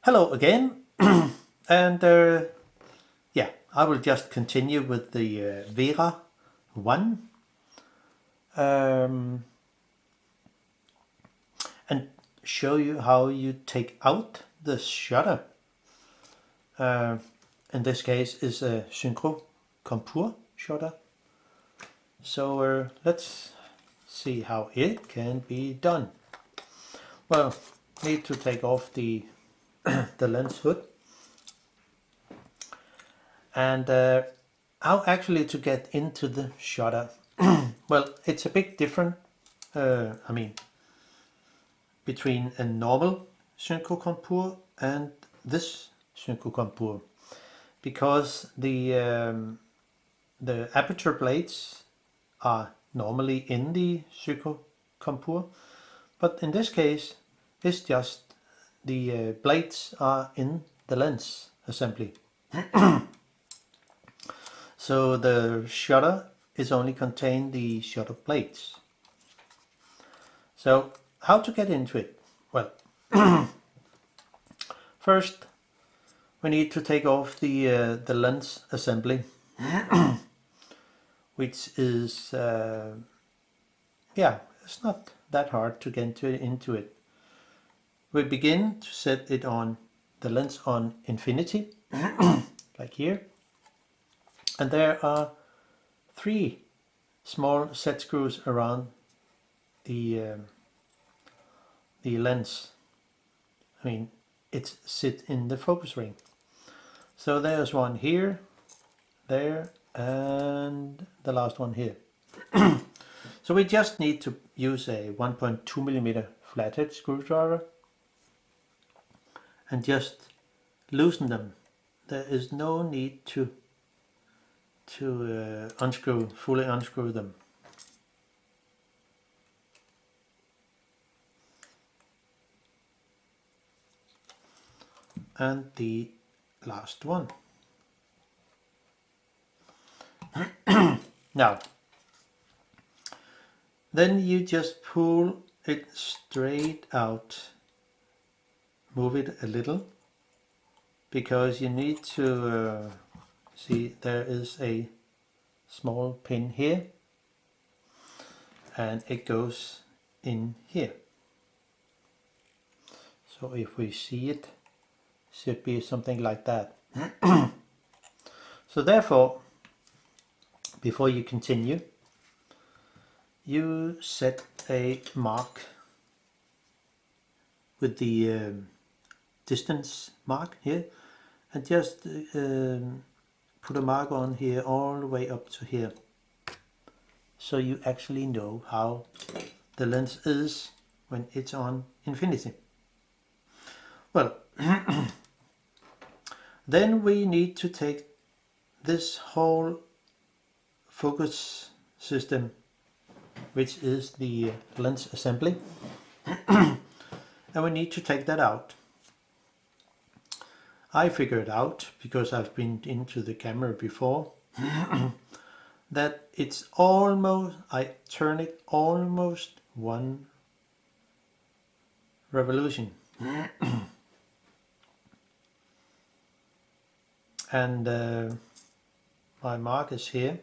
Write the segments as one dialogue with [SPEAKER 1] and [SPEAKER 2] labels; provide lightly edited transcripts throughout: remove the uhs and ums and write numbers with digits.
[SPEAKER 1] Hello again, and yeah, I will just continue with the WERRA 1 and show you how you take out the shutter. In this case is a Synchro Compur shutter. So let's see how it can be done. Well, need to take off the the lens hood. And how actually to get into the shutter? Well, it's a bit different, between a normal Synchro Compur and this Synchro Compur, because the aperture blades are normally in the Synchro Compur, but in this case it's just the blades are in the lens assembly. So the shutter is only contain the shutter plates. So how to get into it? Well, first we need to take off the lens assembly, which is it's not that hard to get into it. We begin to set it on the lens on infinity, like here. And there are 3 small set screws around the lens. It's sit in the focus ring. So there's one here, there, and the last one here. So we just need to use a 1.2mm flathead screwdriver and just loosen them. There is no need to fully unscrew them. And the last one. Now, then you just pull it straight out, move it a little, because you need to see there is a small pin here and it goes in here. So if we see it, should be something like that. So therefore, before you continue, you set a mark with the distance mark here, and just put a mark on here all the way up to here, so you actually know how the lens is when it's on infinity. Well, then we need to take this whole focus system, which is the lens assembly, and we need to take that out. I figured out, because I've been into the camera before, that it's almost, I turn it almost 1 revolution. And my mark is here.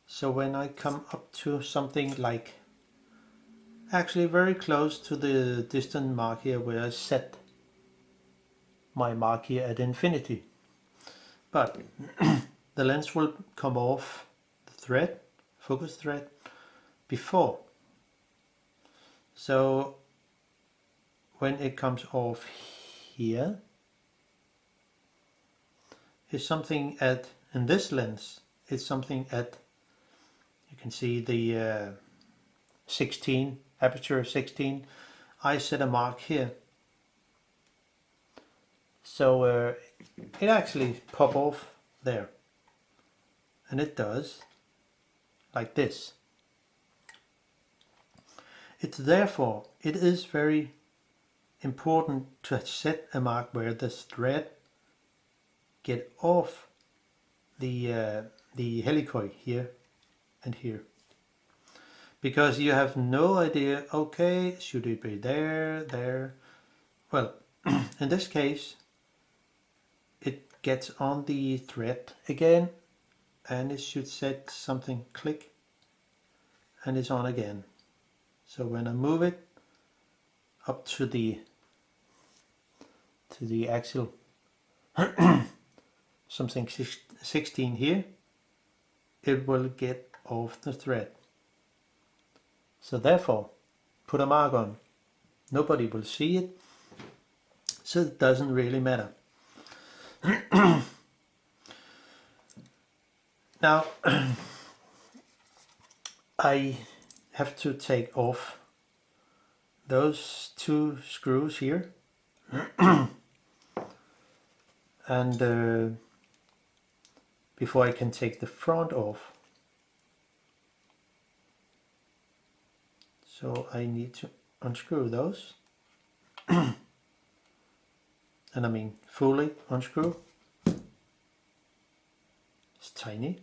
[SPEAKER 1] So when I come up to something like, actually very close to the distant mark here, where I set my mark here at infinity, but the lens will come off the thread, focus thread, before. So when it comes off here, is something at, in this lens, it's something at, you can see the 16, aperture 16. I set a mark here. So it actually pop off there. And it does, like this. It's therefore, it is very important to set a mark where the thread get off the helicoil here and here, because you have no idea, okay, should it be there? Well, in this case it gets on the thread again, and it should set something click, and it's on again. So when I move it up to the actual something 16 here, it will get off the thread. So therefore, put a mark on. Nobody will see it, so it doesn't really matter. Now I have to take off those two screws here and before I can take the front off. So I need to unscrew those and I mean fully unscrew. It's tiny.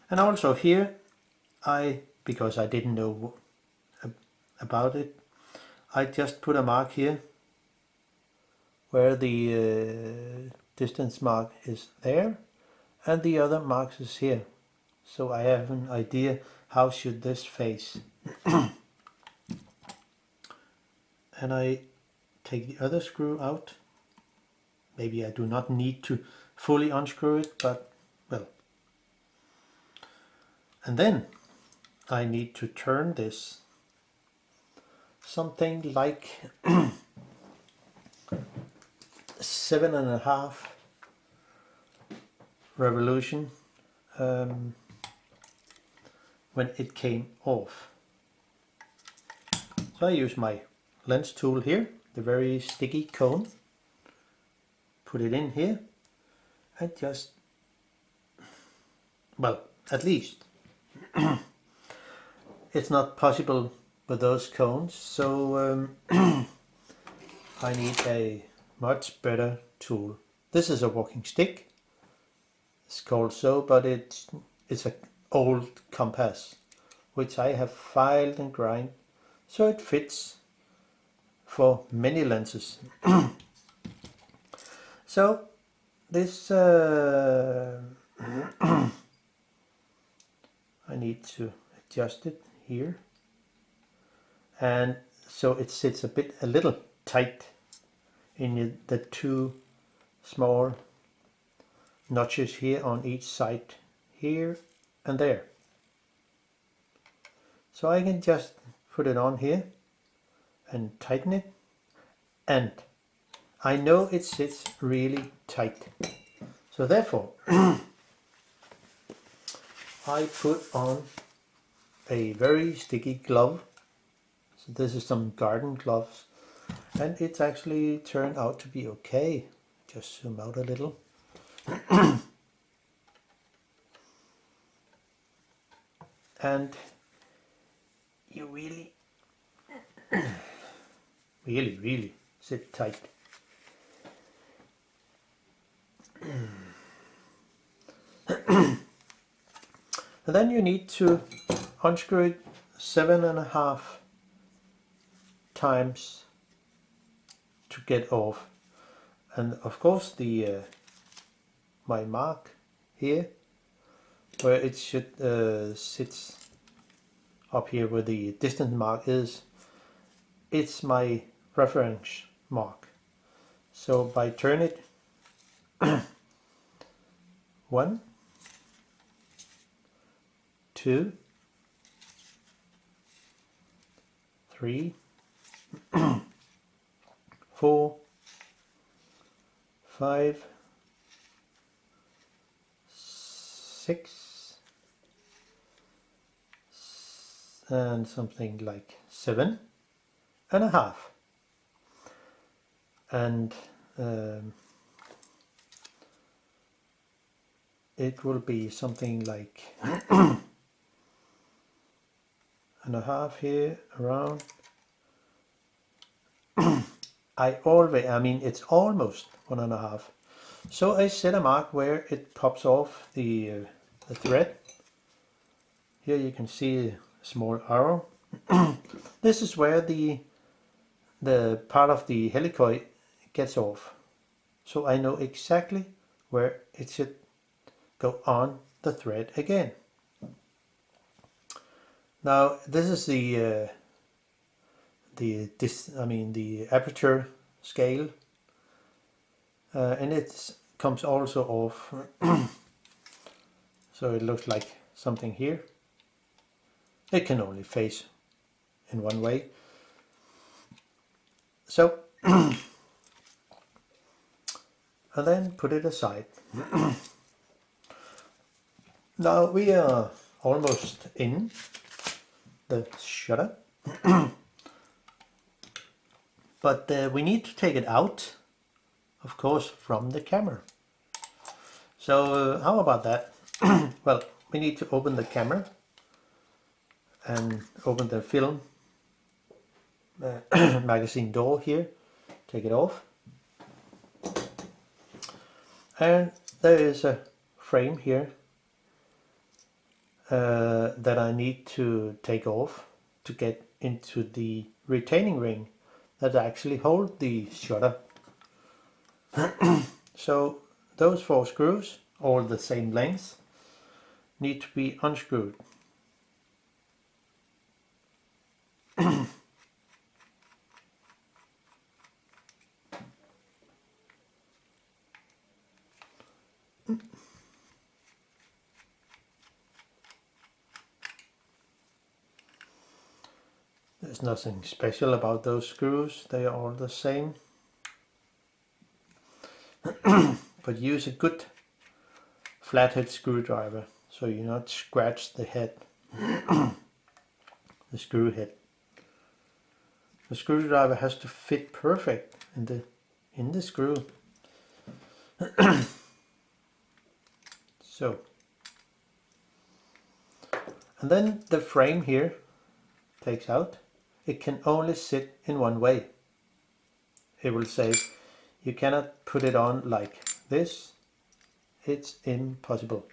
[SPEAKER 1] And also here because I didn't know about it, I just put a mark here where the distance mark is there and the other marks is here, so I have an idea how should this face. And I take the other screw out. Maybe I do not need to fully unscrew it, but well. And then I need to turn this something like 7.5 revolution when it came off. So I use my lens tool here, the very sticky cone, put it in here and just, well, at least it's not possible with those cones, so I need a much better tool. This is a walking stick, it's called so, but it's an old compass which I have filed and grind so it fits for many lenses. So this I need to adjust it here, and so it sits a little tight in the two small notches here on each side, here and there. So I can just put it on here and tighten it, and I know it sits really tight. So therefore I put on a very sticky glove. So this is some garden gloves, and it's actually turned out to be okay. Just zoom out a little. And you really really sit tight. And then you need to unscrew it 7.5 times to get off. And of course the my mark here where it should sit up here where the distance mark is, it's my reference mark. So by turn it 1, 2, 3, 4, 5, 6, and something like 7.5, and it will be something like and a half here around. I mean it's almost 1.5. So I set a mark where it pops off the thread. Here you can see a small arrow. This is where the the part of the helicoil gets off. So I know exactly where it should go on the thread again. Now this is the aperture scale, and it comes also off. So it looks like something here. It can only face in one way. So and then put it aside. Now we are almost in the shutter, but we need to take it out, of course, from the camera. So how about that? Well, we need to open the camera and open the film magazine door here, take it off, and there is a frame here that I need to take off to get into the retaining ring that actually hold the shutter. So those 4 screws, all the same length, need to be unscrewed. There's nothing special about those screws, they are all the same. But use a good flathead screwdriver so you not scratch the head, the screw head. The screwdriver has to fit perfect in the screw. So, and then the frame here takes out. It can only sit in one way. It will say you cannot put it on like this. It's impossible.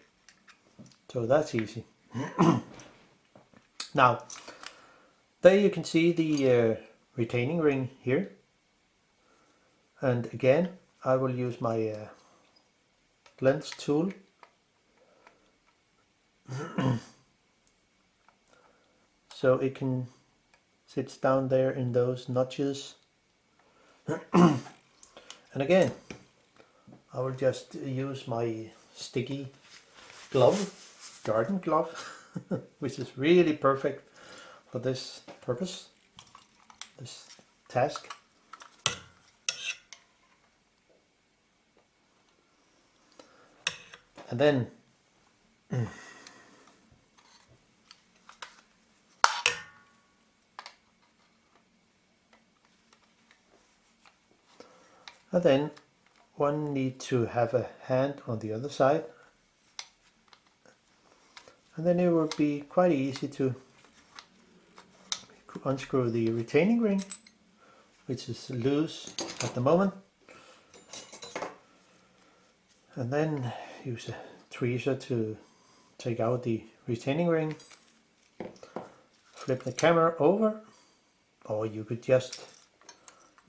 [SPEAKER 1] So that's easy. Now, there you can see the retaining ring here. And again, I will use my lens tool. So it can sit down there in those notches. And again, I will just use my sticky glove, garden glove, which is really perfect for this purpose, this task. And then one need to have a hand on the other side, and then it will be quite easy to unscrew the retaining ring, which is loose at the moment, and then use a tweezer to take out the retaining ring. Flip the camera over, or you could just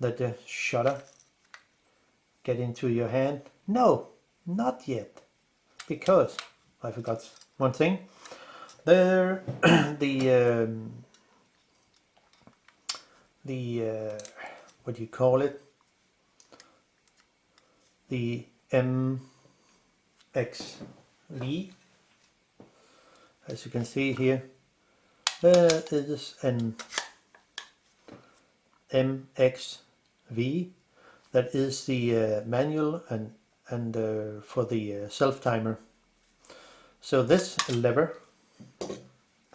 [SPEAKER 1] let the shutter get into your hand. No, not yet, because I forgot one thing. There, what do you call it? The MXV, as you can see here, there is an MXV that is the manual and for the self timer. So this lever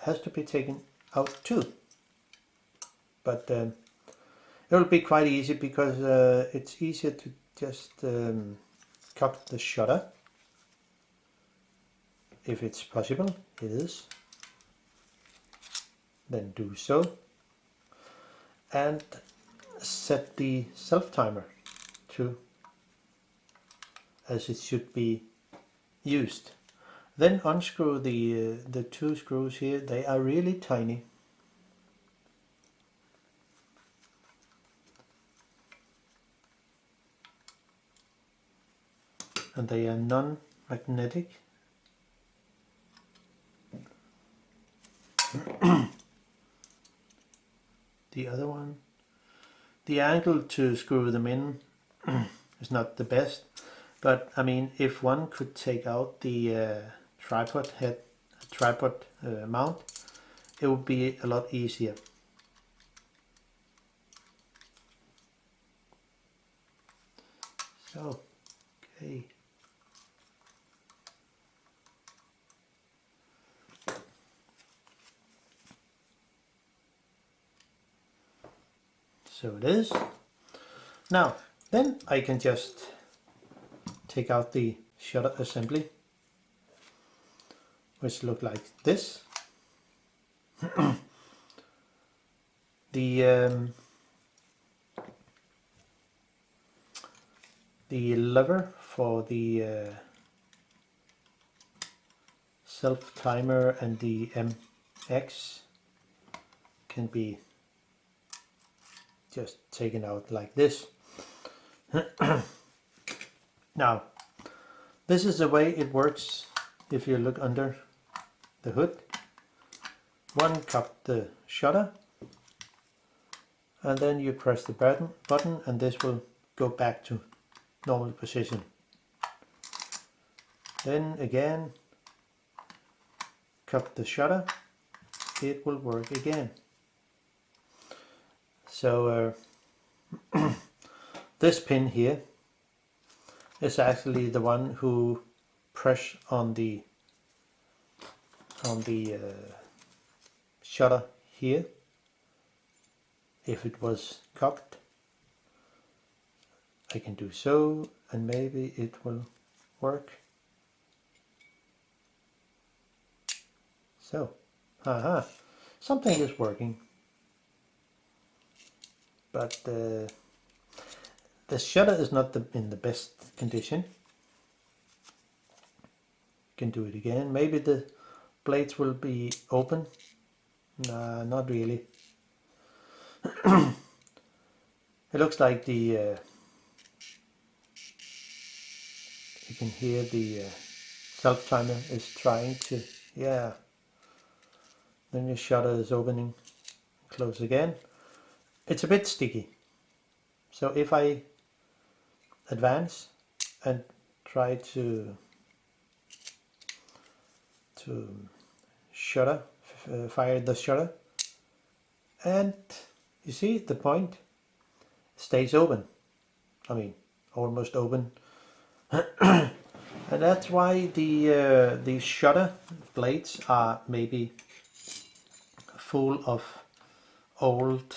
[SPEAKER 1] has to be taken out too, but it will be quite easy because it's easier to just cock the shutter, if it's possible. It is. Then do so, and set the self timer to as it should be used. Then unscrew the 2 screws here. They are really tiny. and they are non-magnetic. The other one, the angle to screw them in is not the best, but I mean, if one could take out the tripod head, tripod mount, it would be a lot easier. So, okay. So it is. Now, then I can just take out the shutter assembly, which look like this. The lever for the self timer and the MX can be just taken out like this. Now, this is the way it works. If you look under the hood, one cup the shutter, and then you press the button and this will go back to normal position. Then again, cup the shutter, it will work again. So this pin here is actually the one who press on the shutter here. If it was cocked, I can do so, and maybe it will work. So, something is working, but the shutter is not in the best condition. Can do it again. Maybe the blades will be open. Nah, not really. It looks like the you can hear the self timer is trying to, yeah. Then your shutter is opening, close again. It's a bit sticky. So if I advance and try to fire the shutter, and you see the point stays open. I mean, almost open. And that's why the shutter blades are maybe full of old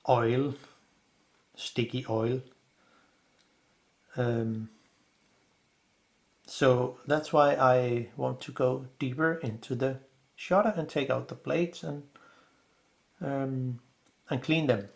[SPEAKER 1] oil, sticky oil. So that's why I want to go deeper into the shutter and take out the blades and clean them.